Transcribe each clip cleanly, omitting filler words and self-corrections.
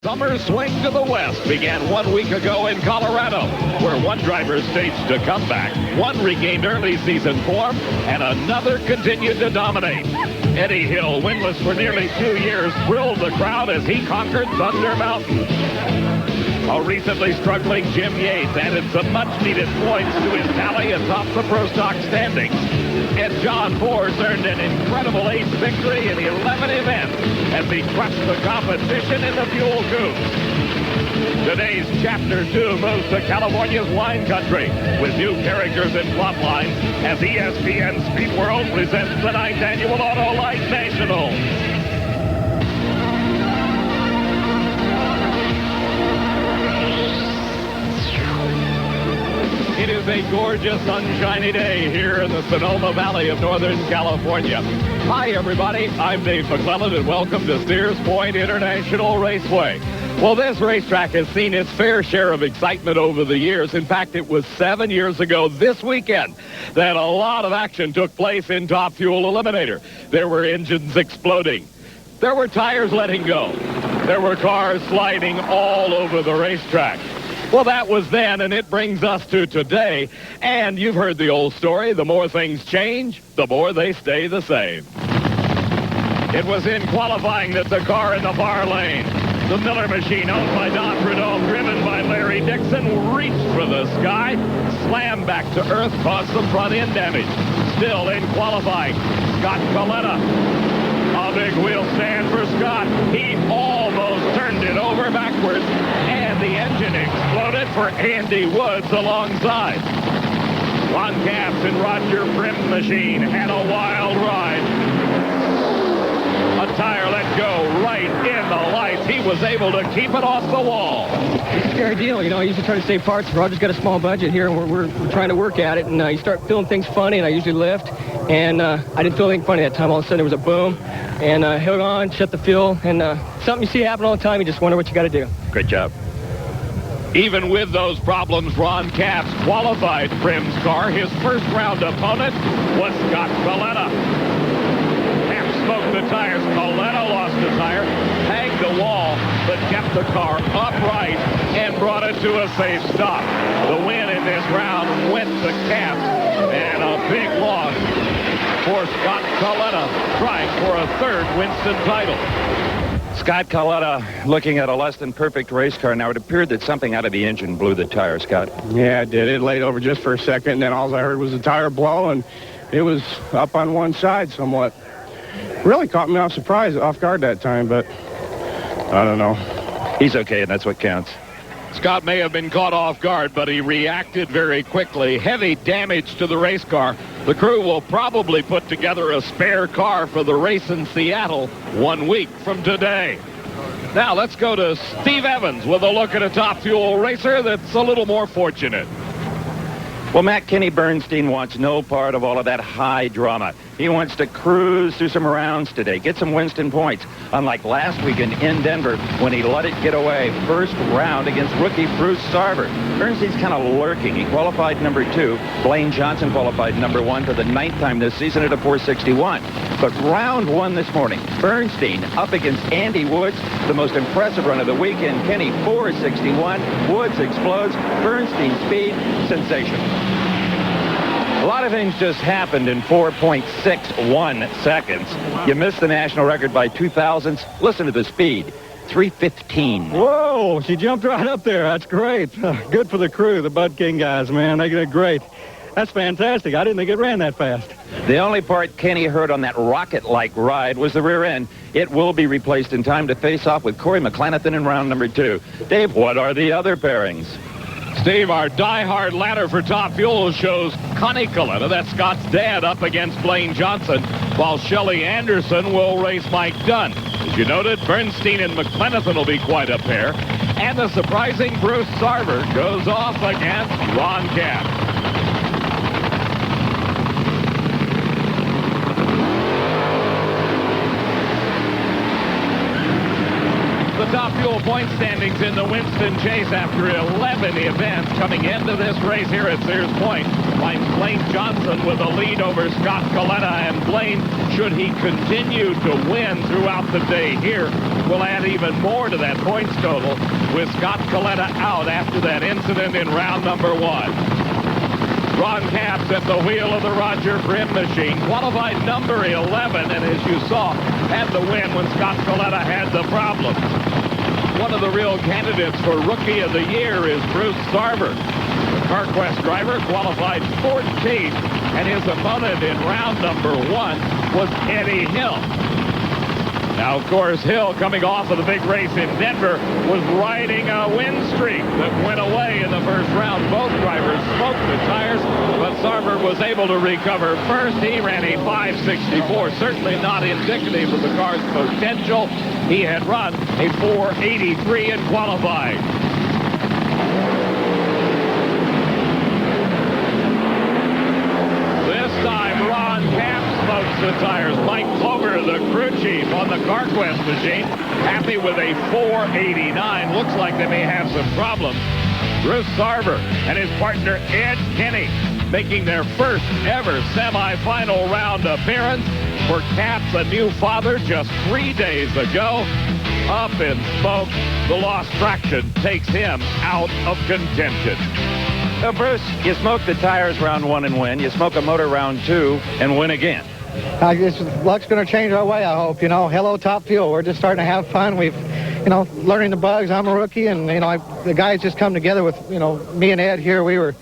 Summer swing to the west began 1 week ago in Colorado, where one driver staged a comeback, one regained early season form, and another continued to dominate. Eddie Hill, winless for nearly 2 years, thrilled the crowd as he conquered Thunder Mountain. A recently struggling Jim Yates added some much-needed points to his tally atop the Pro Stock standings. And John Force earned an incredible ace victory in 11 events as he crushed the competition in the fuel coupe. Today's Chapter 2 moves to California's wine country with new characters and plot lines as ESPN Speed World presents the 9th annual Autolite National. It is a gorgeous, sunshiny day here in the Sonoma Valley of Northern California. Hi, everybody. I'm Dave McClellan, and welcome to Steers Point International Raceway. Well, this racetrack has seen its fair share of excitement over the years. In fact, it was 7 years ago this weekend that a lot of action took place in Top Fuel Eliminator. There were engines exploding. There were tires letting go. There were cars sliding all over the racetrack. Well, that was then, and it brings us to today. And you've heard the old story. The more things change, the more they stay the same. It was in qualifying that the car in the bar lane, the Miller machine owned by Don Prudhomme, driven by Larry Dixon, reached for the sky, slammed back to earth, caused some front-end damage. Still in qualifying, Scott Coletta. A big wheel stand for Scott. He almost turned it over backwards, and the engine exploded for Andy Woods alongside. Ron Capps and Roger Prim's machine had a wild ride. A tire let go right in the lights. He was able to keep it off the wall. It's a scary deal. You know, I usually try to save parts. Roger's got a small budget here, and we're trying to work at it. And you start feeling things funny, and I usually lift. And I didn't feel anything funny that time. All of a sudden, there was a boom. And held on, shut the fuel. And something you see happen all the time. You just wonder what you got to do. Great job. Even with those problems, Ron Capps qualified Prim's car. His first-round opponent was Scott Coletta. Capps smoked the tires. Coletta lost a tire, tagged the wall, but kept the car upright and brought it to a safe stop. The win in this round went to Capps, and a big loss for Scott Coletta, trying for a third Winston title. Scott Coletta looking at a less than perfect race car. Now, it appeared that something out of the engine blew the tire, Scott. Yeah, it did. It laid over just for a second, and then all I heard was the tire blow, and it was up on one side somewhat. Really caught me off guard that time, but I don't know. He's okay, and that's what counts. Scott may have been caught off guard, but he reacted very quickly. Heavy damage to the race car. The crew will probably put together a spare car for the race in Seattle 1 week from today. Now let's go to Steve Evans with a look at a Top Fuel racer that's a little more fortunate. Well, Matt Kenny Bernstein wants no part of all of that high drama. He wants to cruise through some rounds today, get some Winston points, unlike last weekend in Denver when he let it get away. First round against rookie Bruce Sarver. Bernstein's kind of lurking. He qualified number 2. Blaine Johnson qualified number 1 for the 9th time this season at a 461. But round 1 this morning, Bernstein up against Andy Woods, the most impressive run of the weekend. Kenny 461. Woods explodes. Bernstein's speed, sensational. A lot of things just happened in 4.61 seconds. You missed the national record by 2 thousandths. Listen to the speed. 3:15. Whoa, she jumped right up there. That's great. Good for the crew, the Bud King guys, man. They did great. That's fantastic. I didn't think it ran that fast. The only part Kenny heard on that rocket-like ride was the rear end. It will be replaced in time to face off with Corey McClanathan in round number 2. Dave, what are the other pairings? Steve, our die-hard ladder for Top Fuel shows Connie Coletta, that's Scott's dad, up against Blaine Johnson, while Shelley Anderson will race Mike Dunn. As you noted, Bernstein and McClenathan will be quite a pair. And the surprising Bruce Sarver goes off against Ron Capps. The Top Fuel point standings in the Winston Chase after 11 events coming into this race here at Sears Point. Finds Blaine Johnson with a lead over Scott Coletta, and Blaine should he continue to win throughout the day here, will add even more to that points total with Scott Coletta out after that incident in round number 1. Ron Capps at the wheel of the Roger Brim machine, qualified number 11, and as you saw, had the win when Scott Coletta had the problem. One of the real candidates for Rookie of the Year is Bruce Sarver. The CarQuest driver qualified 14th, and his opponent in round number 1 was Eddie Hill. Now, of course, Hill, coming off of the big race in Denver, was riding a win streak that went away in the first round. Both drivers smoked the tires, but Sarver was able to recover first. He ran a 5.64, certainly not indicative of the car's potential. He had run a 4.83 in qualifying. This time, Ron Capps smokes the tires. Mike Clover, the crew chief on the CarQuest machine, happy with a 4.89. Looks like they may have some problems. Bruce Sarver and his partner Ed Kenny making their first ever semi-final round appearance. For Capps, a new father just 3 days ago. Up in smoke, the lost traction takes him out of contention. So, Bruce, you smoke the tires round 1 and win. You smoke a motor round 2 and win again. I guess luck's going to change our way, I hope. You know, hello, Top Fuel. We're just starting to have fun. We've, you know, learning the bugs. I'm a rookie, and, you know, the guys just come together with, you know, me and Ed here. We were,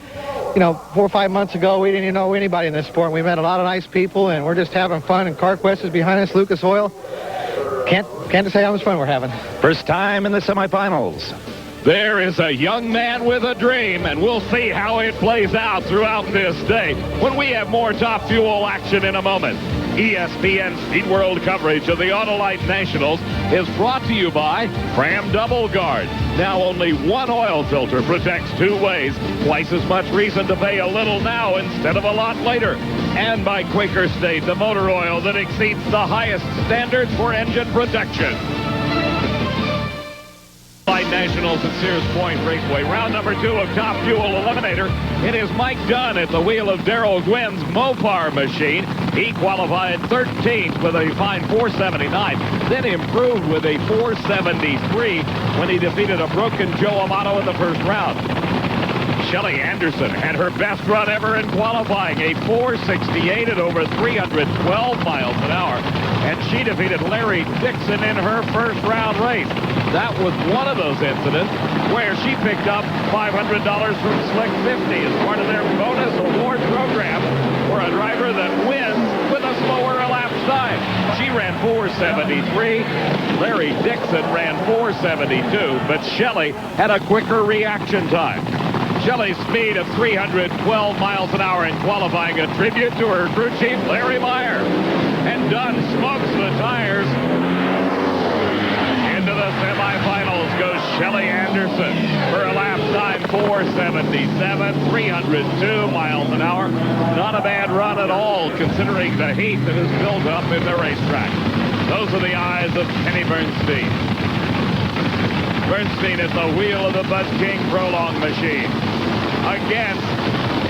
you know, 4 or 5 months ago, we didn't even know anybody in this sport. We met a lot of nice people, and we're just having fun, and CarQuest is behind us, Lucas Oil. Can't just say how much fun we're having. First time in the semifinals. There is a young man with a dream, and we'll see how it plays out throughout this day when we have more Top Fuel action in a moment. ESPN Speed World coverage of the Autolite Nationals is brought to you by Fram Double Guard. Now only one oil filter protects 2 ways. Twice as much reason to pay a little now instead of a lot later. And by Quaker State, the motor oil that exceeds the highest standards for engine protection. Nationals at Sears Point Raceway. Round number 2 of Top Fuel Eliminator. It is Mike Dunn at the wheel of Darrell Gwynn's Mopar machine. He qualified 13th with a fine 4.79, then improved with a 4.73 when he defeated a broken Joe Amato in the first round. Shelly Anderson had her best run ever in qualifying, a 4.68 at over 312 miles an hour. And she defeated Larry Dixon in her first round race. That was one of those incidents where she picked up $500 from Slick 50 as part of their bonus award program for a driver that wins with a slower elapsed time. She ran 4.73. Larry Dixon ran 4.72, but Shelly had a quicker reaction time. Shelly's speed of 312 miles an hour in qualifying, a tribute to her crew chief, Larry Meyer. And Dunn smokes the tires. Into the semifinals goes Shelly Anderson. Her lap time, 4.77, 302 miles an hour. Not a bad run at all, considering the heat that is built up in the racetrack. Those are the eyes of Kenny Bernstein. Bernstein at the wheel of the Bud King Prolong machine against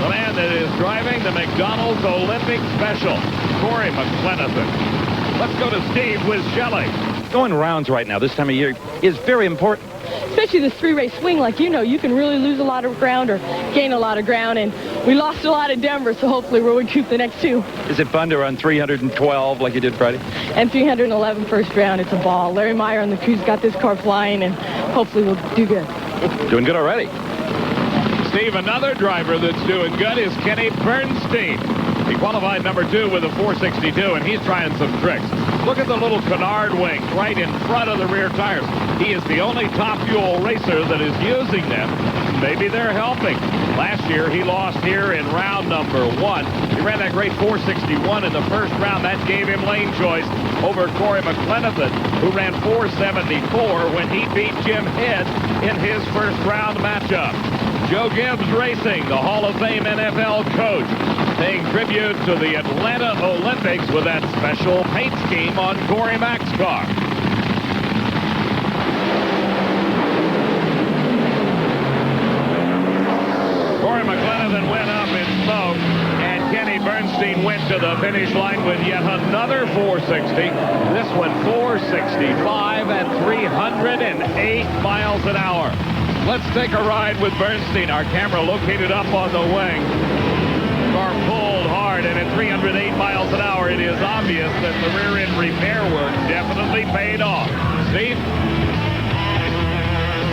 the man that is driving the McDonald's Olympic Special, Corey McClenathan. Let's go to Steve with Shelly. Going rounds right now, this time of year, is very important. Especially this 3-race swing, like you know, you can really lose a lot of ground or gain a lot of ground, and we lost a lot in Denver, so hopefully we'll recoup the next 2. Is it fun to run 312 like you did Friday? And 311 first round, it's a ball. Larry Meyer and the crew's got this car flying, and hopefully we'll do good. Doing good already. Steve, another driver that's doing good is Kenny Bernstein. He qualified number 2 with a 4.62, and he's trying some tricks. Look at the little canard wings right in front of the rear tires. He is the only Top Fuel racer that is using them. Maybe they're helping. Last year, he lost here in round number 1. He ran that great 4.61 in the first round. That gave him lane choice over Corey McClenathan, who ran 4.74 when he beat Jim Head in his first round matchup. Joe Gibbs Racing, the Hall of Fame NFL coach, paying tribute to the Atlanta Olympics with that special paint scheme on Corey Mack's car. Corey McClenathan went up in smoke, and Kenny Kenny Bernstein went to the finish line with yet another 460. This one 465 at 308 miles an hour. Let's take a ride with Bernstein. Our camera located up on the wing. Car pulled hard, and at 308 miles an hour, it is obvious that the rear end repair work definitely paid off. Steve?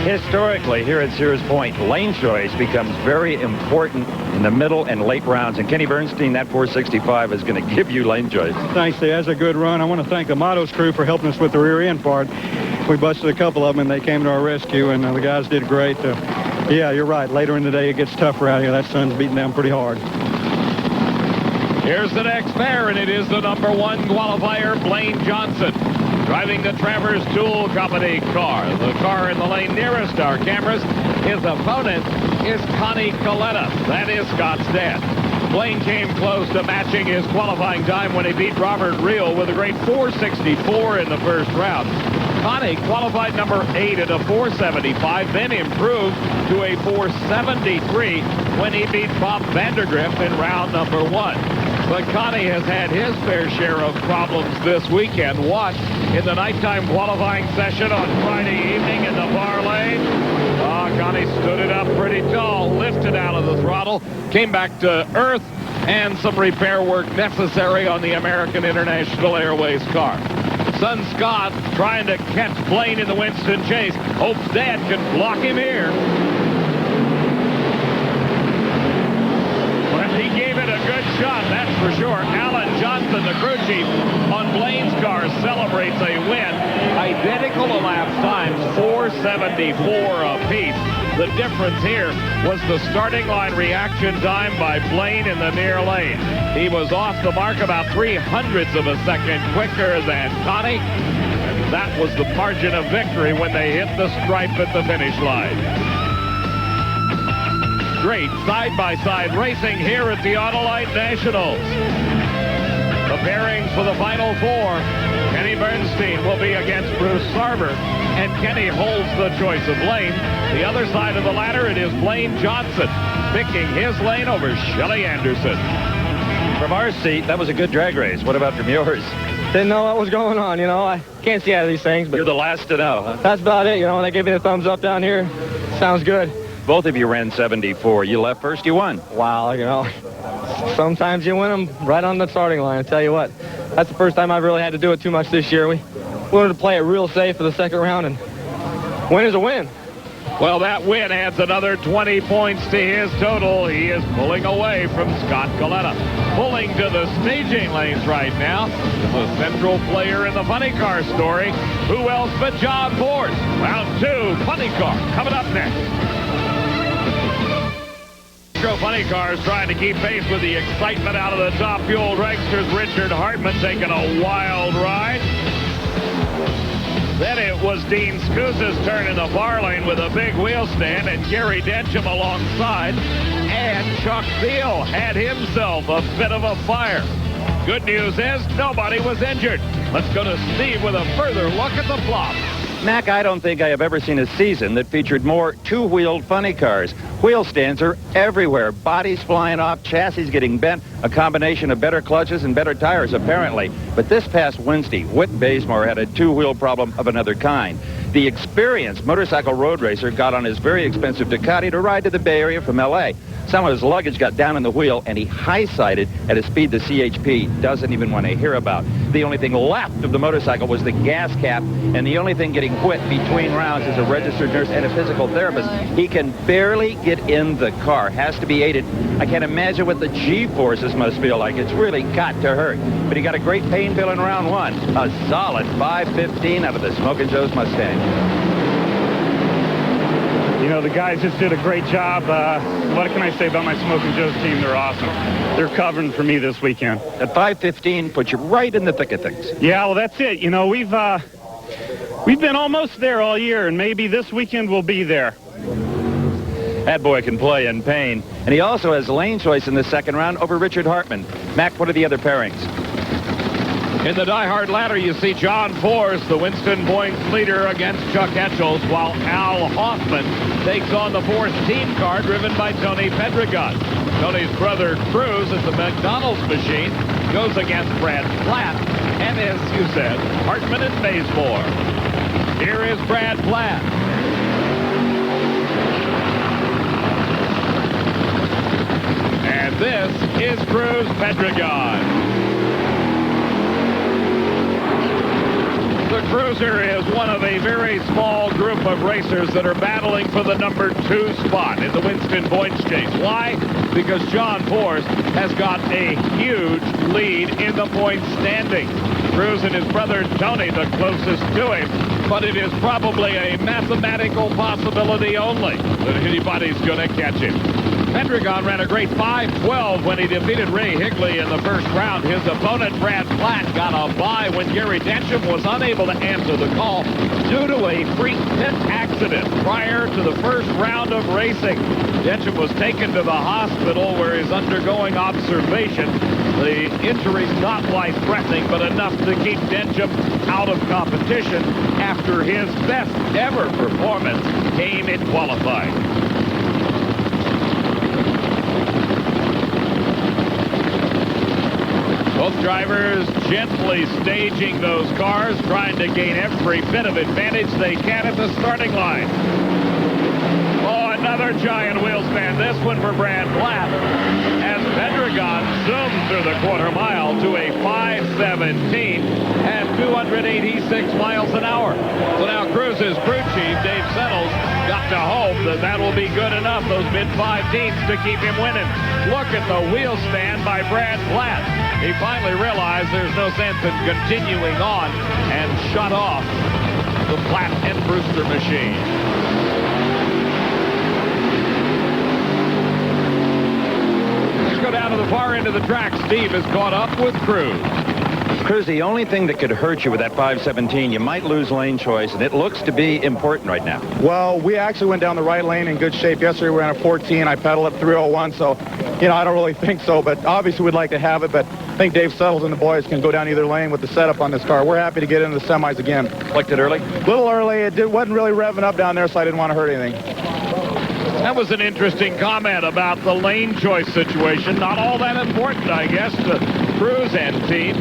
Historically, here at Sears Point, lane choice becomes very important in the middle and late rounds. And Kenny Bernstein, that 465 is going to give you lane choice. Thanks, Steve. That's a good run. I want to thank the Mottos crew for helping us with the rear end part. We busted a couple of them, and they came to our rescue, and the guys did great. Yeah, you're right. Later in the day, it gets tougher out here. That sun's beating down pretty hard. Here's the next pair, and it is the number 1 qualifier, Blaine Johnson, driving the Travers Tool Company car. The car in the lane nearest our cameras. His opponent is Connie Coletta. That is Scott's dad. Blaine came close to matching his qualifying time when he beat Robert Reel with a great 464 in the first round. Connie qualified number 8 at a 475, then improved to a 473 when he beat Bob Vandergrift in round number 1. But Connie has had his fair share of problems this weekend. Watch in the nighttime qualifying session on Friday evening in the bar lane. Connie stood it up pretty tall, lifted out of the throttle, came back to earth, and some repair work necessary on the American International Airways car. Son Scott trying to catch Blaine in the Winston chase. Hopes Dad can block him here. Well, he gave it a good shot, that's for sure. Alan Johnson, the crew chief on Blaine's car, celebrates a win. Identical elapsed times, 474 apiece. The difference here was the starting line reaction time by Blaine in the near lane. He was off the mark about 0.03 of a second quicker than Connie. That was the margin of victory when they hit the stripe at the finish line. Great side-by-side racing here at the Autolite Nationals. The pairings for the Final Four. Kenny Bernstein will be against Bruce Sarver, and Kenny holds the choice of lane. The other side of the ladder, it is Blaine Johnson picking his lane over Shelly Anderson. From our seat, that was a good drag race. What about from yours? Didn't know what was going on, you know. I can't see out of these things, but You're the last to know, huh? that's about it, you know. They gave me the thumbs up down here. Sounds good. Both of you ran 74. You left first, you won. Wow, you know, sometimes you win them right on the starting line. I tell you what, that's the first time I've really had to do it too much this year. We wanted to play it real safe for the second round, and win is a win. Well, that win adds another 20 points to his total. He is pulling away from Scott Coletta. Pulling to the staging lanes right now is the central player in the funny car story. Who else but John Ford? Round 2, funny car, coming up next. Funny cars trying to keep pace with the excitement out of the top fuel dragsters. Richard Hartman taking a wild ride. Then it was Dean Scous's turn in the bar lane with a big wheel stand, and Gary Dencham alongside. And Chuck Thiel had himself a bit of a fire. Good news is nobody was injured. Let's go to Steve with a further look at the flop. Mac, I don't think I have ever seen a season that featured more two-wheeled funny cars. Wheel stands are everywhere. Bodies flying off, chassis getting bent, a combination of better clutches and better tires, apparently. But this past Wednesday, Whit Bazemore had a two-wheel problem of another kind. The experienced motorcycle road racer got on his very expensive Ducati to ride to the Bay Area from L.A. Some of his luggage got down in the wheel, and he high-sided at a speed the CHP doesn't even want to hear about. The only thing left of the motorcycle was the gas cap, and the only thing getting Whit between rounds is a registered nurse and a physical therapist. He can barely get in the car. Has to be aided. I can't imagine what the G-forces must feel like. It's really got to hurt. But he got a great pain pill in round 1. A solid 5.15 out of the Smokin' Joe's Mustang. You know, the guys just did a great job. What can I say about my Smokin' Joe's team? They're awesome. They're covering for me this weekend. At 5.15, put you right in the thick of things. Yeah, well, that's it. You know, we've been almost there all year, and maybe this weekend we'll be there. That boy can play in pain. And he also has lane choice in the second round over Richard Hartman. Mac, what are the other pairings? In the Die-Hard ladder, you see John Force, the Winston points leader, against Chuck Etchels, while Al Hoffman takes on the fourth team car driven by Tony Pedregon. Tony's brother Cruz at the McDonald's machine goes against Brad Platt, and as you said, Hartman and Bazemore. Here is Brad Platt. And this is Cruz Pedregon. The Cruiser is one of a very small group of racers that are battling for the number 2 spot in the Winston points chase. Why? Because John Force has got a huge lead in the points standing. Cruz and his brother Tony the closest to him, but it is probably a mathematical possibility only that anybody's going to catch him. Pedregon ran a great 5:12 when he defeated Ray Higley in the first round. His opponent, Brad Platt, got a bye when Gary Densham was unable to answer the call due to a freak pit accident prior to the first round of racing. Densham was taken to the hospital where he's undergoing observation. The injury's not life-threatening, but enough to keep Densham out of competition after his best ever performance came in qualifying. Both drivers gently staging those cars, trying to gain every bit of advantage they can at the starting line. Oh, another giant wheel span, this one for Brad Platt, as Pedregon zoomed through the quarter mile to a 5:17 at 286 miles an hour. So now Cruz's crew chief, Dave Settles, got to hope that that will be good enough, those mid-15s, to keep him winning. Look at the wheel stand by Brad Platt. He finally realized there's no sense in continuing on and shut off the Platt and Brewster machine. Let's go down to the far end of the track. Steve is caught up with Cruz. Cruz, the only thing that could hurt you with that 5:17, you might lose lane choice, and it looks to be important right now. Well, we actually went down the right lane in good shape. Yesterday we ran a 14. I pedaled at 3:01, so, I don't really think so, but obviously we'd like to have it, but I think Dave Settles and the boys can go down either lane with the setup on this car. We're happy to get into the semis again. Liked it early? A little early. It wasn't really revving up down there, so I didn't want to hurt anything. That was an interesting comment about the lane choice situation. Not all that important, I guess, to Cruz and team.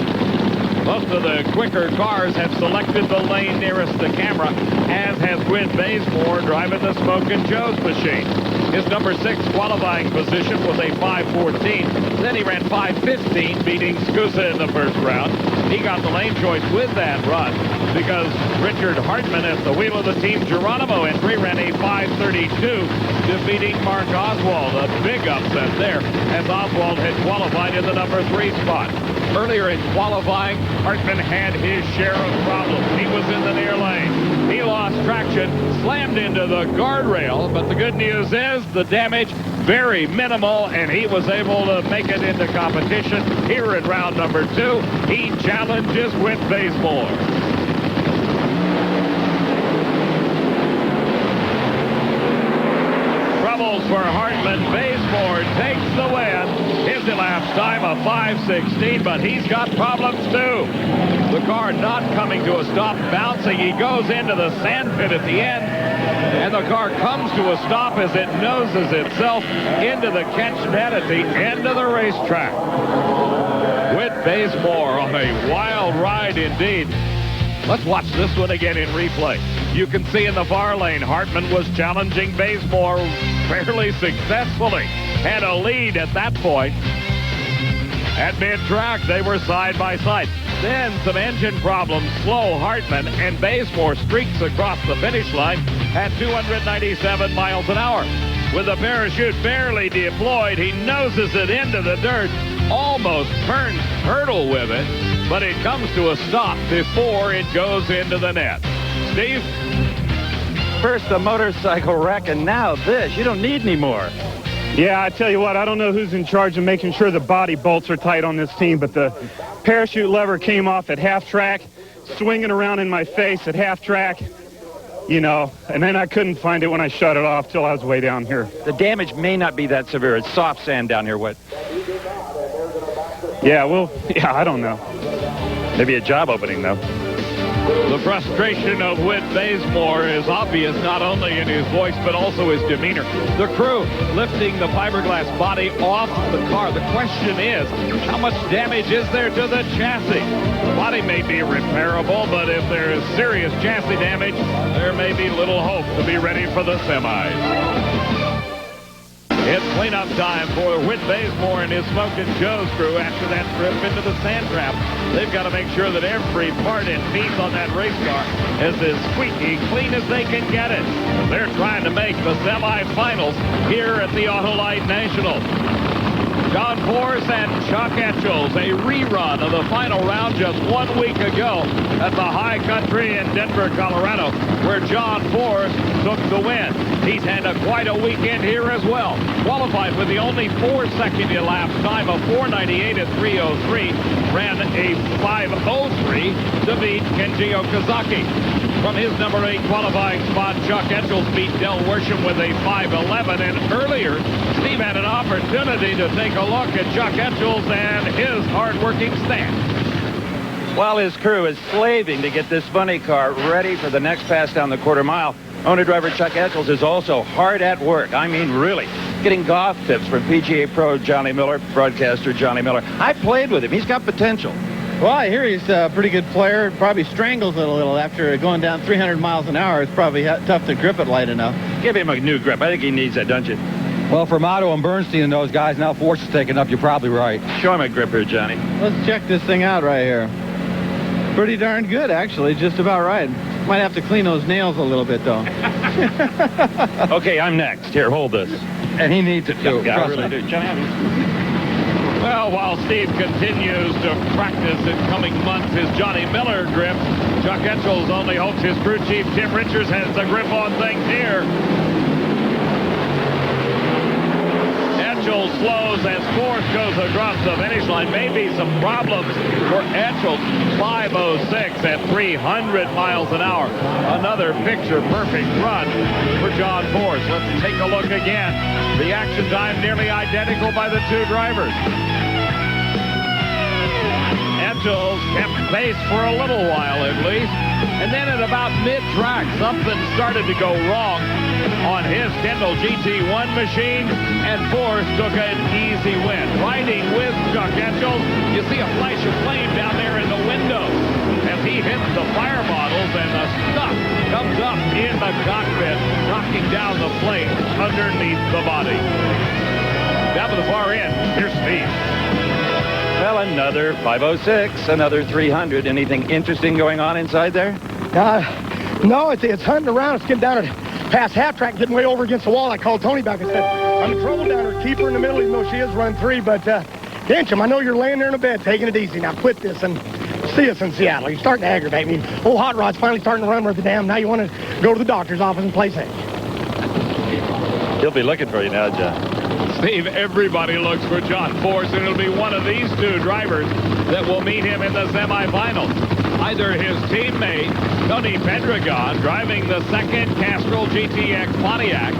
Most of the quicker cars have selected the lane nearest the camera, as has Quinn Bazemore driving the Smoke and Joe's machine. His number 6 qualifying position was a 5:14. Then he ran 5:15, beating Scusa in the first round. He got the lane choice with that run because Richard Hartman at the wheel of the Team Geronimo entry ran a 5:32, defeating Mark Oswald. A big upset there, as Oswald had qualified in the number 3 spot. Earlier in qualifying, Hartman had his share of problems. He was in the near lane. He lost traction, slammed into the guardrail, but the good news is the damage very minimal, and he was able to make it into competition here in round number 2. He challenges with Bazemore. Troubles for Hartman. Bazemore takes the win. His elapsed time of 5:16, but he's got problems too. The car not coming to a stop, bouncing. He goes into the sand pit at the end, and the car comes to a stop as it noses itself into the catch net at the end of the racetrack. Whit Bazemore on a wild ride indeed. Let's watch this one again in replay. You can see in the far lane, Hartman was challenging Bazemore fairly successfully. Had a lead at that point. At mid-track, they were side by side. Then some engine problems slow Hartman, and Bazemore streaks across the finish line at 297 miles an hour. With the parachute barely deployed, he noses it into the dirt, almost turns turtle with it, but it comes to a stop before it goes into the net. Steve? First a motorcycle wreck, and now this. You don't need any more. Yeah, I tell you what, I don't know who's in charge of making sure the body bolts are tight on this team, but the parachute lever came off at half track, swinging around in my face at half track, and then I couldn't find it when I shut it off till I was way down here. The damage may not be that severe. It's soft sand down here, Whit. Yeah, I don't know. Maybe a job opening, though. The frustration of Whit Bazemore is obvious not only in his voice but also his demeanor. The crew lifting the fiberglass body off the car. The question is, how much damage is there to the chassis? The body may be repairable, but if there is serious chassis damage, there may be little hope to be ready for the semis. It's cleanup time for Whit Bazemore and his Smokin' Joe's crew after that trip into the sand trap. They've got to make sure that every part and piece on that race car is as squeaky clean as they can get it. They're trying to make the semifinals here at the Autolite National. John Force and Chuck Etchells, a rerun of the final round just 1 week ago at the High Country in Denver, Colorado, where John Force took the win. He's had quite a weekend here as well. Qualified with the only 4-second elapsed time of 4:98 at 3:03, ran a 5:03 to beat Kenji Okazaki. From his number 8 qualifying spot, Chuck Etchells beat Del Worsham with a 5:11, and earlier, Steve had an opportunity to take a look at Chuck Etchells and his hard-working stand. While his crew is slaving to get this funny car ready for the next pass down the quarter mile, owner-driver Chuck Etchells is also hard at work. I mean, really, getting golf tips from PGA Pro Johnny Miller, broadcaster Johnny Miller. I played with him. He's got potential. Well, I hear he's a pretty good player. Probably strangles it a little after going down 300 miles an hour. It's probably tough to grip it light enough. Give him a new grip. I think he needs that, don't you? Well, for Otto and Bernstein and those guys, now Force is taking up, you're probably right. Show him a grip here, Johnny. Let's check this thing out right here. Pretty darn good, actually. Just about right. Might have to clean those nails a little bit, though. Okay, I'm next. Here, hold this. And he needs it, too. Yeah, I really do. Johnny, well, while Steve continues to practice in coming months his Johnny Miller grip, Chuck Etchells only hopes his crew chief Tim Richards has the grip on things here. Etchells slows as Force goes across the finish line. Maybe some problems for Etchells. 5:06 at 300 miles an hour. Another picture-perfect run for John Force. Let's take a look again. The action time nearly identical by the two drivers. Etchells kept pace for a little while at least. And then at about mid-track, something started to go wrong on his Kendall GT1 machine, and Force took an easy win. Riding with Chuck Etchells, you see a flash of flame down there in the window as he hits the fire bottles, and the stuff comes up in the cockpit, knocking down the plate underneath the body. Down to the far end, here's Steve. Well, another 5:06, another 300. Anything interesting going on inside there? No, it's hunting around. It's getting down past half track, getting way over against the wall. I called Tony back and said, I'm in trouble down there. Keep her in the middle, even though she is run 3. But, Dencham, I know you're laying there in the bed, taking it easy. Now quit this and see us in Seattle. You're starting to aggravate me. Old Hot Rod's finally starting to run with the dam. Now you want to go to the doctor's office and play safe. He'll be looking for you now, John. Steve, everybody looks for John Force, and it'll be one of these two drivers that will meet him in the semifinals. Either his teammate, Tony Pendragon, driving the second Castrol GTX Pontiac,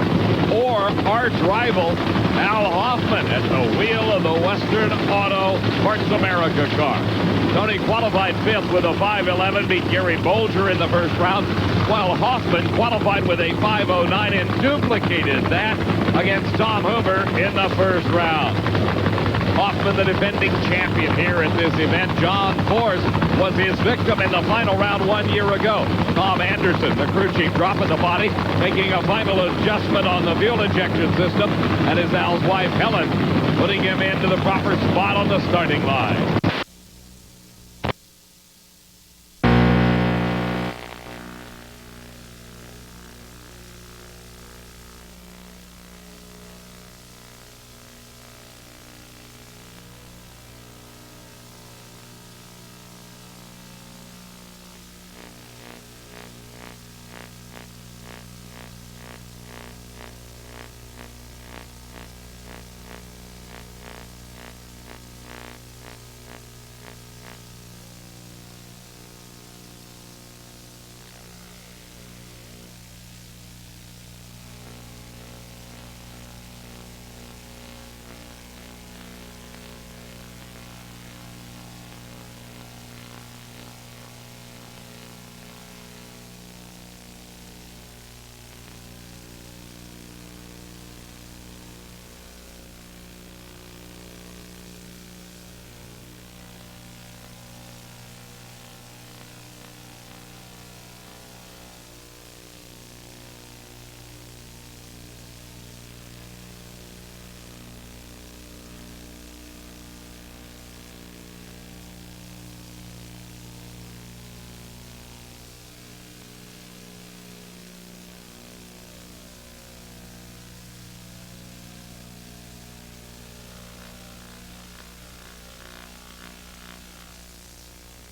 or arch rival, Al Hoffman, at the wheel of the Western Auto Parts America car. Tony qualified 5th with a 5:11, beat Gary Bolger in the first round, while Hoffman qualified with a 5:09 and duplicated that against Tom Hoover in the first round. Hoffman, the defending champion here at this event. John Force was his victim in the final round 1 year ago. Tom Anderson, the crew chief, dropping the body, making a final adjustment on the fuel injection system, and his Al's wife, Helen, putting him into the proper spot on the starting line.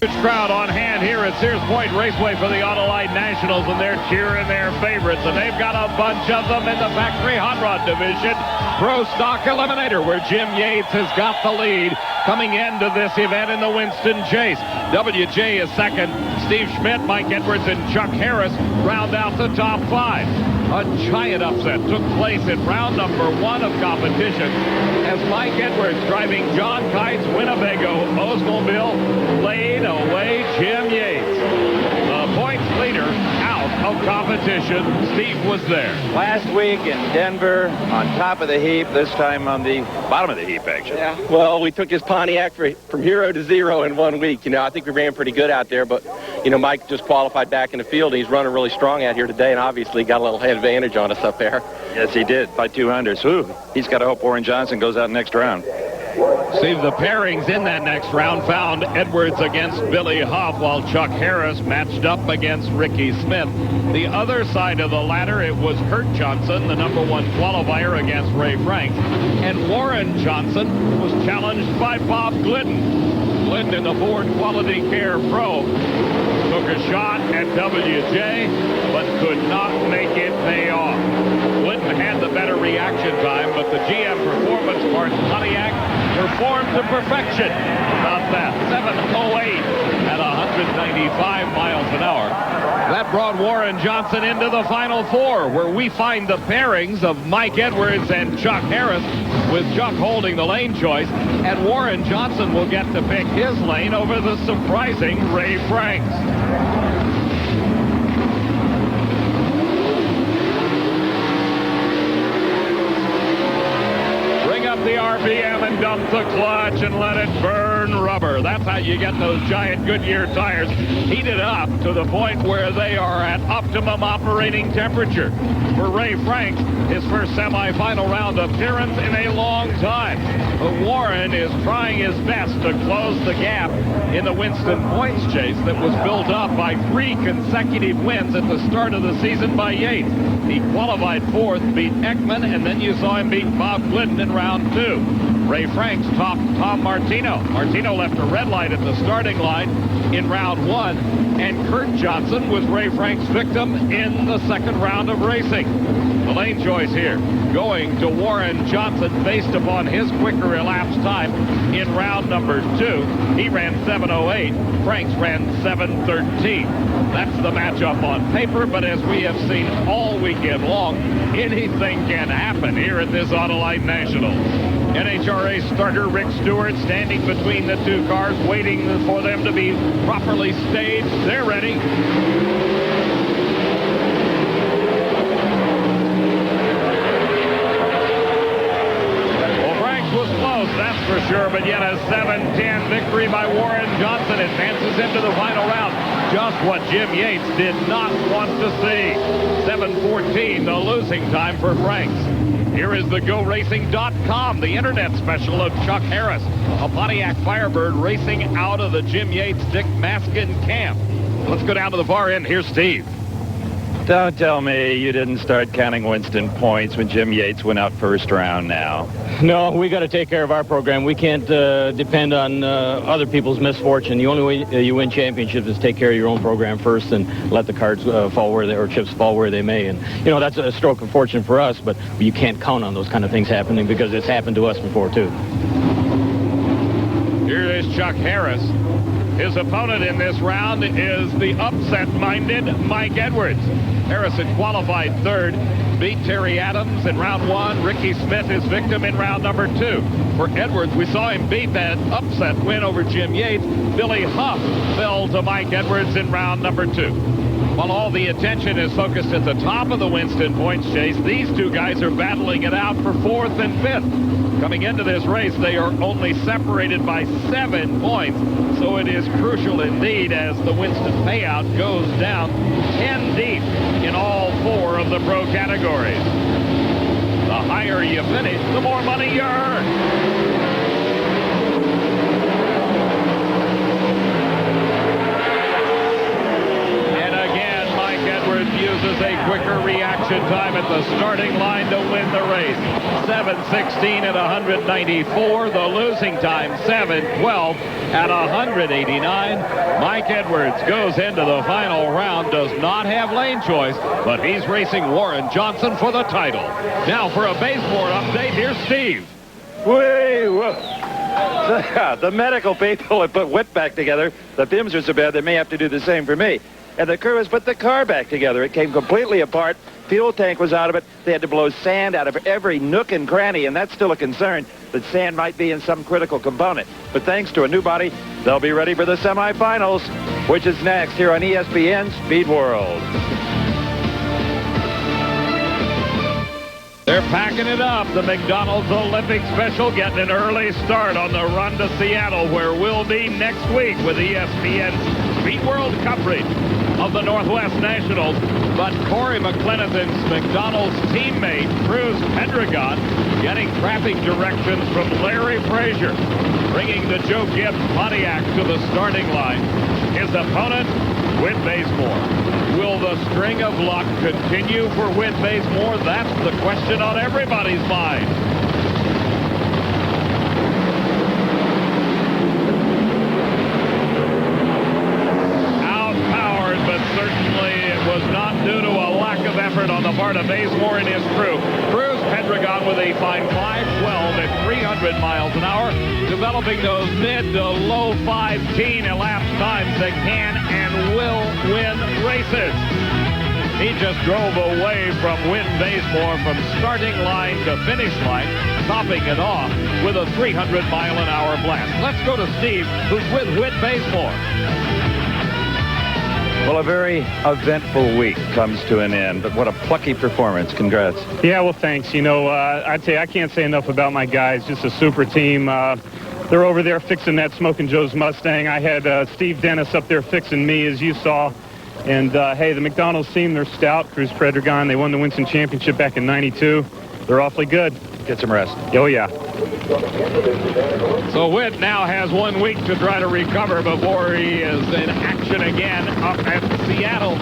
Huge crowd on hand here at Sears Point Raceway for the Autolite Nationals, and they're cheering their favorites, and they've got a bunch of them in the factory hot rod division. Pro Stock Eliminator, where Jim Yates has got the lead coming into this event in the Winston Chase. WJ is second. Steve Schmidt, Mike Edwards, and Chuck Harris round out the top 5. A giant upset took place in round number 1 of competition as Mike Edwards, driving John Kite's Winnebago Oldsmobile, laid away Jim Yates. The points leader out of competition. Steve was there. Last week in Denver, on top of the heap, this time on the bottom of the heap, actually. Yeah, well, we took his Pontiac from 0 to 0 in 1 week. You know, I think we ran pretty good out there, but, you know, Mike just qualified back in the field. He's running really strong out here today, and obviously got a little advantage on us up there. Yes, he did, by 200. Ooh, he's got to hope Warren Johnson goes out next round. See, the pairings in that next round found Edwards against Billy Huff, while Chuck Harris matched up against Ricky Smith. The other side of the ladder, it was Kurt Johnson, the number 1 qualifier, against Ray Franks. And Warren Johnson was challenged by Bob Glidden. Glidden in the Ford Quality Care Pro took a shot at WJ, but could not make it pay off. Glidden had the better reaction time, but the GM Performance Parts Pontiac performed to perfection. About that 7:08 at 195 miles an hour. That brought Warren Johnson into the Final 4, where we find the pairings of Mike Edwards and Chuck Harris, with Chuck holding the lane choice, and Warren Johnson will get to pick his lane over the surprising Ray Franks. The RPM and dump the clutch and let it burn rubber. That's how you get those giant Goodyear tires heated up to the point where they are at optimum operating temperature. For Ray Franks, his first semifinal round appearance in a long time. But Warren is trying his best to close the gap in the Winston points chase that was built up by 3 consecutive wins at the start of the season by Yates. He qualified 4th, beat Ekman, and then you saw him beat Bob Glidden in round 2. Ray Franks topped Tom Martino. Martino left a red light at the starting line in round 1, and Kurt Johnson was Ray Franks' victim in the second round of racing. The lane choice here going to Warren Johnson based upon his quicker elapsed time in round number 2. He ran 7:08. Franks ran 7:13. That's the matchup on paper, but as we have seen all weekend long, anything can happen here at this Autolite Nationals. NHRA starter Rick Stewart standing between the 2 cars, waiting for them to be properly staged. They're ready. Well, Franks was close, that's for sure, but yet a 7:10 victory by Warren Johnson advances into the final round. Just what Jim Yates did not want to see. 7:14, the losing time for Franks. Here is the GoRacing.com, the internet special of Chuck Harris, a Pontiac Firebird racing out of the Jim Yates Dick Maskin camp. Let's go down to the far end. Here's Steve. Don't tell me you didn't start counting Winston points when Jim Yates went out first round now. No, we got to take care of our program. We can't depend on other people's misfortune. The only way you win championships is take care of your own program first and let the cards fall where they, or chips fall where they may. And, you know, that's a stroke of fortune for us, but you can't count on those kind of things happening because it's happened to us before, too. Here is Chuck Harris. His opponent in this round is the upset-minded Mike Edwards. Harris had qualified 3rd, beat Terry Adams in round 1. Ricky Smith, his victim, in round number 2. For Edwards, we saw him beat that upset win over Jim Yates. Billy Huff fell to Mike Edwards in round number 2. While all the attention is focused at the top of the Winston points chase, these 2 guys are battling it out for 4th and 5th. Coming into this race, they are only separated by 7 points, so it is crucial indeed as the Winston payout goes down 10 deep in all 4 of the pro categories. The higher you finish, the more money you earn. Uses a quicker reaction time at the starting line to win the race. 7:16 at 194. The losing time, 7:12. at 189. Mike Edwards goes into the final round, does not have lane choice, but he's racing Warren Johnson for the title. Now for a baseboard update, here's Steve. The medical people have put Whit back together. The fumes are so bad they may have to do the same for me. And the crew has put the car back together. It came completely apart. Fuel tank was out of it. They had to blow sand out of every nook and cranny, and that's still a concern that sand might be in some critical component. But thanks to a new body, they'll be ready for the semifinals, which is next here on ESPN Speed World. They're packing it up. The McDonald's Olympic Special getting an early start on the run to Seattle, where we'll be next week with ESPN Speed World coverage of the Northwest Nationals. But Corey McClenathan's McDonald's teammate, Cruz Pendragon, getting traffic directions from Larry Frazier, bringing the Joe Gibbs Pontiac to the starting line. His opponent, Whit Bazemore. Will the string of luck continue for Whit Bazemore? That's the question on everybody's mind. Outpowered, but certainly it was not due to a lack of effort on the part of Bazemore and his crew. Cruz Pendragon with a fine 5:12 at 300 miles an hour, developing those mid to low 5-10 elapsed times that can and will win races. He just drove away from Whit Bazemore from starting line to finish line, topping it off with a 300-mile-an-hour blast. Let's go to Steve, who's with Whit Bazemore. Well, a very eventful week comes to an end, but what a plucky performance. Congrats. Yeah, well, thanks. You know, I'd say I can't say enough about my guys. Just a super team. They're over there fixing that Smoking Joe's Mustang. I had Steve Dennis up there fixing me, as you saw. And, hey, the McDonald's team, they're stout. Cruz Pendragon, they won the Winston Championship back in '92. They're awfully good. Get some rest. Oh, yeah. So Whit now has 1 week to try to recover before he is in action again up at Seattle.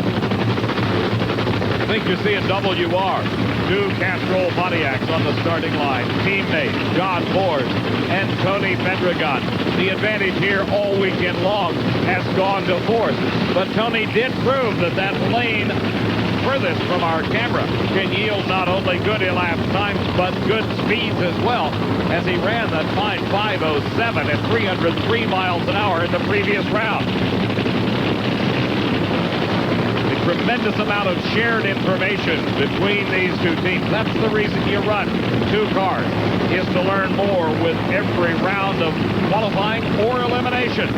I think you're seeing WR. Two Castrol Pontiacs on the starting line. Teammates John Ford and Tony Pendragon. The advantage here all weekend long has gone to fourth. But Tony did prove that that lane furthest from our camera can yield not only good elapsed times, but good speeds as well, as he ran that fine 5:07 at 303 miles an hour in the previous round. A tremendous amount of shared information between these two teams. That's the reason you run two cars, is to learn more with every round of qualifying or elimination.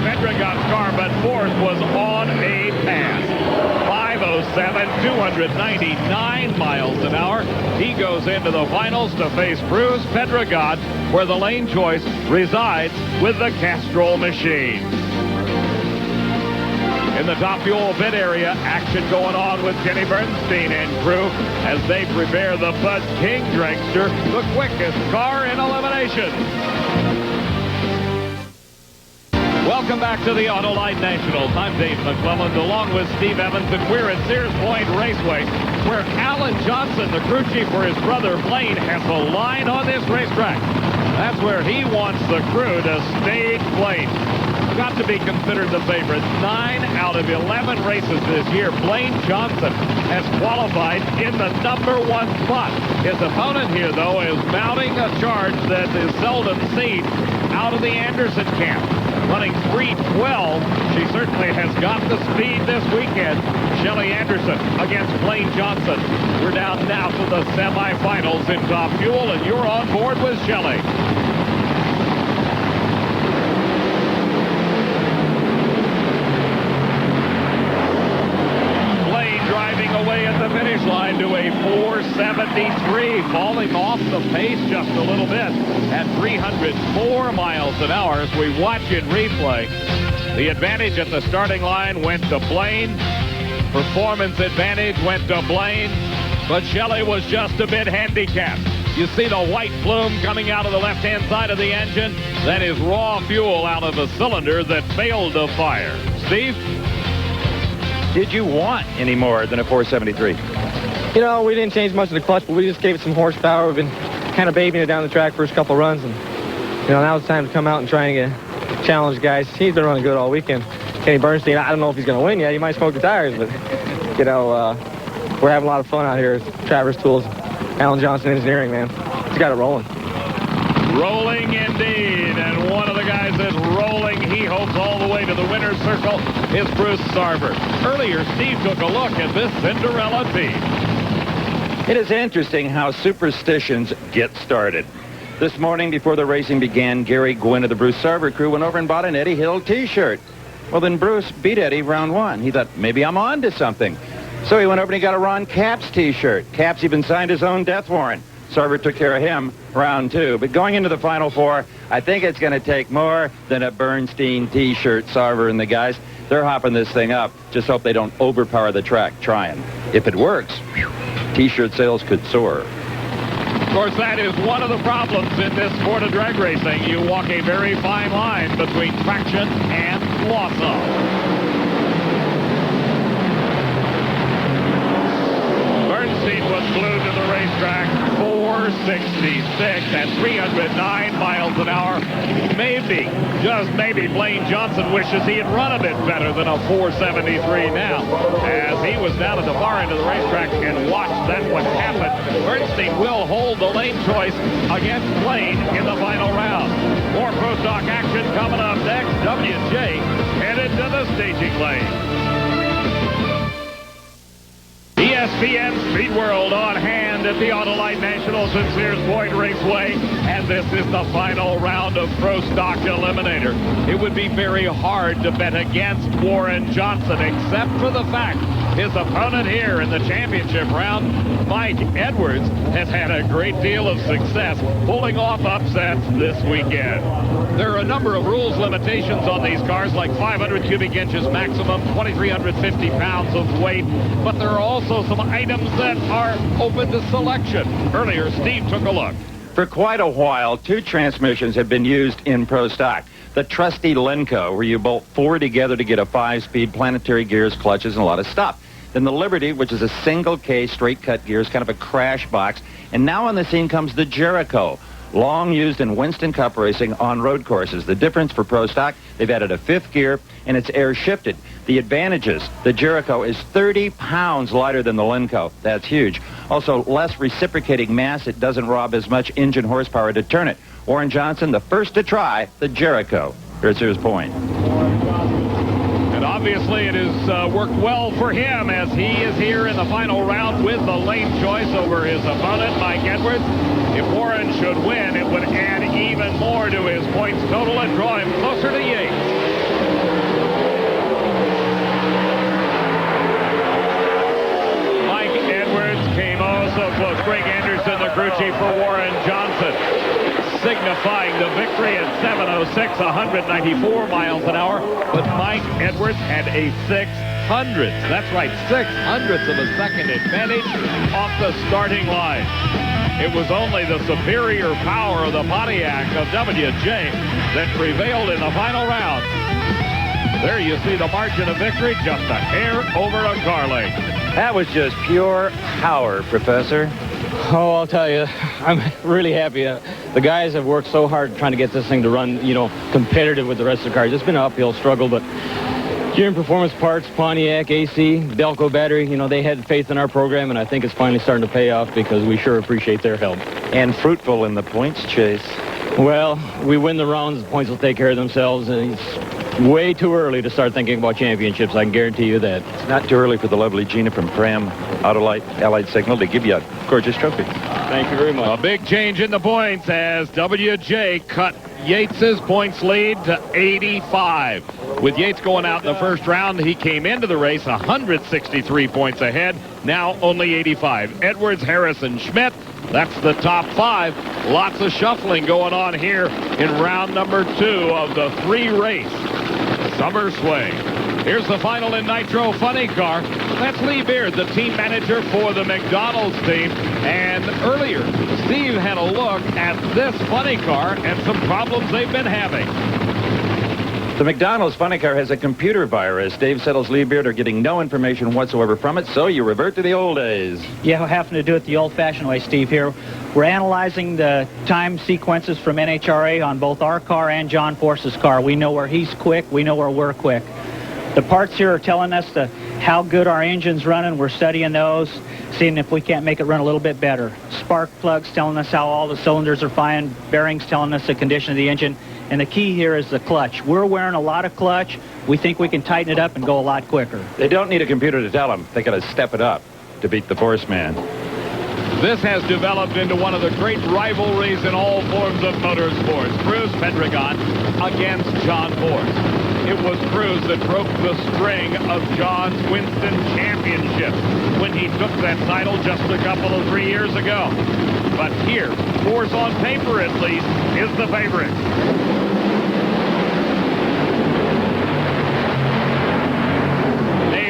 Pendragon's car, but fourth was on a pass. 5:07, 299 miles an hour. He goes into the finals to face Cruz Pendragon, where the lane choice resides with the Castrol machine. In the Top Fuel pit area, action going on with Kenny Bernstein and crew as they prepare the Bud King Dragster, the quickest car in elimination. Welcome back to the Autolite Nationals. I'm Dave McClelland, along with Steve Evans, and we're at Sears Point Raceway, where Alan Johnson, the crew chief for his brother Blaine, has a line on this racetrack. That's where he wants the crew to stage Blaine. Got to be considered the favorite. 9 out of 11 races this year, Blaine Johnson has qualified in the #1 spot. His opponent here, though, is mounting a charge that is seldom seen out of the Anderson camp. Running 3:12, she certainly has got the speed this weekend. Shelly Anderson against Blaine Johnson. We're down now to the semifinals in Top Fuel, and you're on board with Shelly. Blaine driving away at the finish line to a 4:73, falling off the pace just a little bit at 304 miles an hour as we watch in replay. The advantage at the starting line went to Blaine. Performance advantage went to Blaine, but Shelly was just a bit handicapped. You see the white plume coming out of the left-hand side of the engine? That is raw fuel out of a cylinder that failed to fire. Steve? Did you want any more than a 473? You know, we didn't change much of the clutch, but we just gave it some horsepower. We've been kind of babying it down the track first couple runs, and you know, now it's time to come out and try and challenge guys. He's been running good all weekend. Kenny Bernstein, I don't know if he's going to win yet. He might smoke the tires, but you know, we're having a lot of fun out here. Traverse Tools, Alan Johnson Engineering, man. He's got it rolling. Rolling indeed, and one of the guys that's rolling, he hopes all the way to the winner's circle, is Bruce Sarver. Earlier, Steve took a look at this Cinderella team. It is interesting how superstitions get started. This morning, before the racing began, Gary Gwynn of the Bruce Sarver crew went over and bought an Eddie Hill T-shirt. Well, then Bruce beat Eddie round one. He thought, maybe I'm on to something. So he went over and he got a Ron Capps T-shirt. Capps even signed his own death warrant. Sarver took care of him round two. But going into the Final Four, I think it's going to take more than a Bernstein T-shirt. Sarver and the guys, they're hopping this thing up. Just hope they don't overpower the track trying. If it works, T-shirt sales could soar. Of course, that is one of the problems in this sport of drag racing. You walk a very fine line between traction and loss of. Bernstein was glued to the racetrack, 466 at 309 miles an hour. Maybe, just maybe, Blaine Johnson wishes he had run a bit better than a 473 now, as he was down at the far end of the racetrack and watched that one happen. Bernstein will hold the lane choice against Blaine in the final round. More Pro Stock action coming up next. WJ headed to the staging lane. ESPN Speed World on hand at the Autolite Nationals at Sears Point Raceway, and this is the final round of Pro Stock Eliminator. It would be very hard to bet against Warren Johnson, except for the fact his opponent here in the championship round, Mike Edwards, has had a great deal of success pulling off upsets this weekend. There are a number of rules limitations on these cars, like 500 cubic inches maximum, 2,350 pounds of weight, but there are also some items that are open to selection. Earlier, Steve took a look. For quite a while, two transmissions have been used in Pro Stock. The trusty Lenco, where you bolt four together to get a 5-speed, planetary gears, clutches, and a lot of stuff. Then the Liberty, which is a single-case, straight-cut gears, kind of a crash box. And now on the scene comes the Jericho, long used in Winston Cup racing on road courses. The difference for Pro Stock, they've added a fifth gear, and it's air-shifted. The advantages, the Jericho is 30 pounds lighter than the Lenco. That's huge. Also, less reciprocating mass. It doesn't rob as much engine horsepower to turn it. Warren Johnson, the first to try the Jericho. Here's his point. And obviously it has worked well for him, as he is here in the final round with the lane choice over his opponent, Mike Edwards. If Warren should win, it would add even more to his points total and draw him closer to Yates. Mike Edwards came also close. Greg Anderson, the crew chief for Warren Johnson, signifying the victory at 7:06, 194 miles an hour. But Mike Edwards had a 600th. That's right, 600ths of a second advantage off the starting line. It was only the superior power of the Pontiac of WJ that prevailed in the final round. There you see the margin of victory, just a hair over a car length. That was just pure power, Professor. Oh, I'll tell you, I'm really happy. The guys have worked so hard trying to get this thing to run, you know, competitive with the rest of the cars. It's been an uphill struggle, but Gear and Performance Parts, Pontiac, AC, Delco Battery, you know, they had faith in our program, and I think it's finally starting to pay off because we sure appreciate their help. And fruitful in the points chase. Well, we win the rounds, the points will take care of themselves, and it's way too early to start thinking about championships, I can guarantee you that. It's not too early for the lovely Gina from Pram Autolite Allied Signal to give you a gorgeous trophy. Thank you very much. A big change in the points as WJ cut Yates's points lead to 85. With Yates going out in the first round, he came into the race 163 points ahead, now only 85. Edwards, Harrison, Schmidt, that's the top five. Lots of shuffling going on here in round number 2 of the 3-race Summer Swing. Here's the final in Nitro Funny Car. That's Lee Beard, the team manager for the McDonald's team. And earlier, Steve had a look at this funny car and some problems they've been having. The McDonald's funny car has a computer virus. Dave Settles, Lee Beard are getting no information whatsoever from it, so you revert to the old days. Yeah, we're having to do it the old-fashioned way, Steve, here. We're analyzing the time sequences from NHRA on both our car and John Force's car. We know where he's quick. We know where we're quick. The parts here are telling us how good our engine's running. We're studying those, seeing if we can't make it run a little bit better. Spark plugs telling us how all the cylinders are firing. Bearings telling us the condition of the engine. And the key here is the clutch. We're wearing a lot of clutch. We think we can tighten it up and go a lot quicker. They don't need a computer to tell them. They got to step it up to beat the Force man. This has developed into one of the great rivalries in all forms of motorsports. Cruz Pedregon against John Force. It was Cruz that broke the string of John's Winston Championship when he took that title just a couple of 3 years ago. But here, Force on paper at least, is the favorite.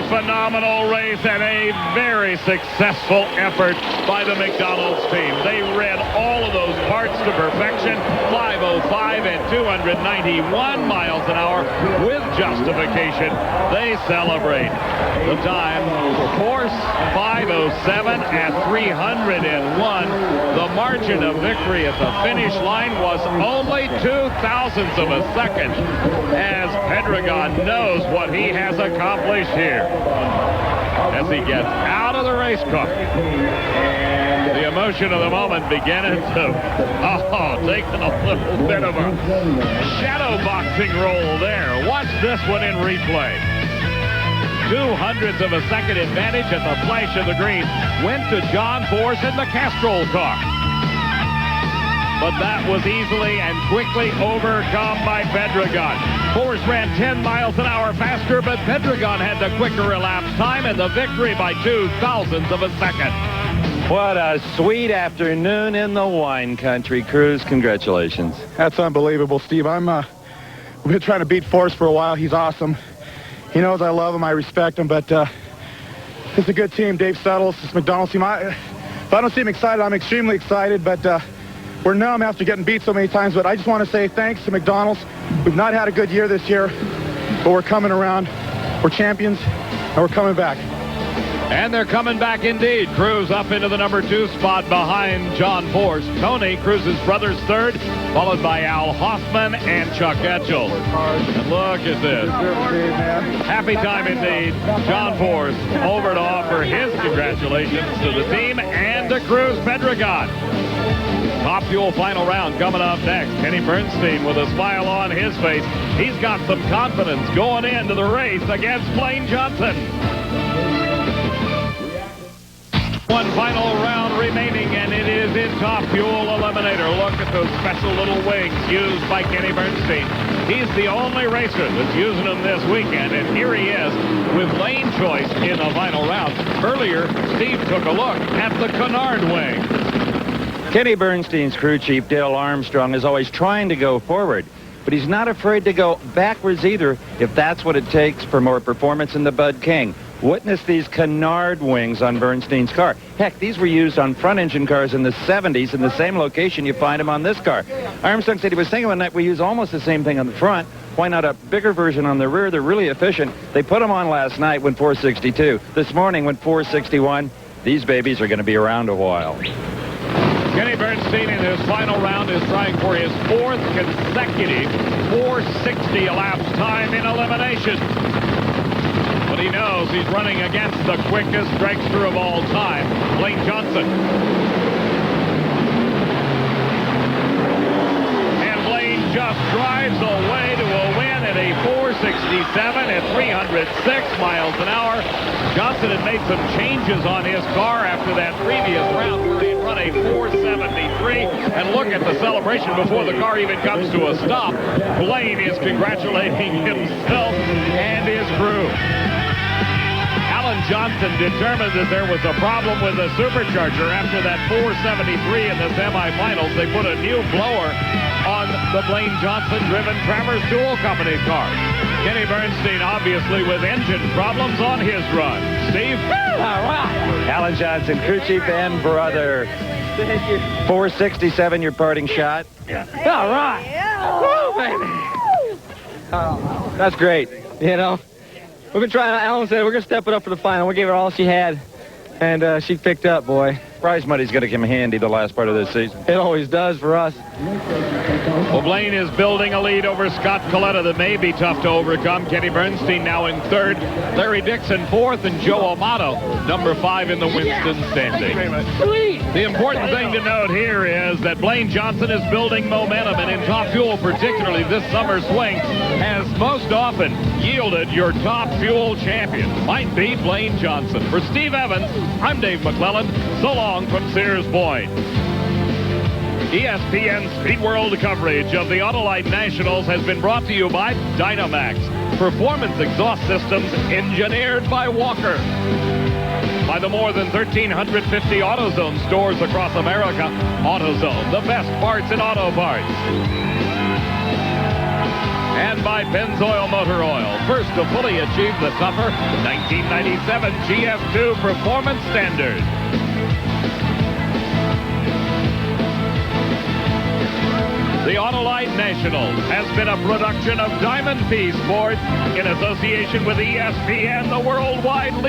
Phenomenal race and a very successful effort by the McDonald's team. They read all of those parts to perfection. 505 and 291 miles an hour with justification. They celebrate. The time for Force 507 at 301. The margin of victory at the finish line was only 0.02 of a second, as Pedregon knows what he has accomplished here. As he gets out of the race car, the emotion of the moment beginning to, taking a little bit of a shadow boxing roll there. Watch this one in replay. 0.02 of a second advantage at the flash of the green went to John Force in the Castrol car. But that was easily and quickly overcome by Pedregon. Force ran 10 miles an hour faster, but Pedregon had the quicker elapsed time and the victory by 0.02 of a second. What a sweet afternoon in the wine country. Cruz, congratulations. That's unbelievable, Steve. We've been trying to beat Force for a while. He's awesome. He knows I love him. I respect him, but it's a good team. Dave Settles, this McDonald's team. If I don't see him excited, I'm extremely excited, but we're numb after getting beat so many times. But I just want to say thanks to McDonald's. We've not had a good year this year, but we're coming around. We're champions, and we're coming back. And they're coming back indeed. Cruz up into the number 2 spot behind John Force. Tony, Cruz's brother's third, followed by Al Hoffman and Chuck Etchell. And look at this. Happy time indeed. John Force over to offer his congratulations to the team and to Cruz Pedregon. Top Fuel final round coming up next. Kenny Bernstein with a smile on his face. He's got some confidence going into the race against Blaine Johnson. One final round remaining, and it is in Top Fuel Eliminator. Look at those special little wings used by Kenny Bernstein. He's the only racer that's using them this weekend, and here he is with lane choice in the final round. Earlier, Steve took a look at the Canard wing. Kenny Bernstein's crew chief, Dale Armstrong, is always trying to go forward, but he's not afraid to go backwards either if that's what it takes for more performance in the Bud King. Witness these Canard wings on Bernstein's car. Heck, these were used on front engine cars in the 70s in the same location you find them on this car. Armstrong said he was thinking one night we use almost the same thing on the front. Why not a bigger version on the rear? They're really efficient. They put them on last night when 462. This morning when 461. These babies are going to be around a while. Kenny Bernstein in his final round is trying for his 4th consecutive 460 elapsed time in elimination. But he knows he's running against the quickest dragster of all time, Blaine Johnson. And Blaine just drives away to a win at a 467 at 306 miles an hour. Johnson had made some changes on his car after that previous round where he'd run a 473. And look at the celebration before the car even comes to a stop. Blaine is congratulating himself and his crew. Alan Johnson determined that there was a problem with the supercharger after that 473 in the semifinals. They put a new blower on the Blaine Johnson-driven Travers Tool Company car. Kenny Bernstein obviously with engine problems on his run. Steve? All right. Alan Johnson, crew chief and brother. Thank you. 467, your parting shot. All right. Woo, baby. That's great. You know, we've been trying. Alan said we're going to step it up for the final. We gave her all she had, and she picked up, boy. Prize money's going to come handy the last part of this season. It always does for us. Well, Blaine is building a lead over Scott Coletta that may be tough to overcome. Kenny Bernstein now in third, Larry Dixon fourth, and Joe Amato, number 5 in the Winston standing. The important thing to note here is that Blaine Johnson is building momentum, and in Top Fuel, particularly this summer swing, has most often yielded your Top Fuel champion. Might be Blaine Johnson. For Steve Evans, I'm Dave McClellan. So long from Sears Point. ESPN Speed World coverage of the Autolite Nationals has been brought to you by Dynamax, performance exhaust systems engineered by Walker. By the more than 1,350 AutoZone stores across America. AutoZone, the best parts in auto parts. And by Pennzoil Motor Oil, first to fully achieve the tougher 1997 GF2 performance standard. The Autolite Nationals has been a production of Diamond P Sports in association with ESPN, the worldwide leader.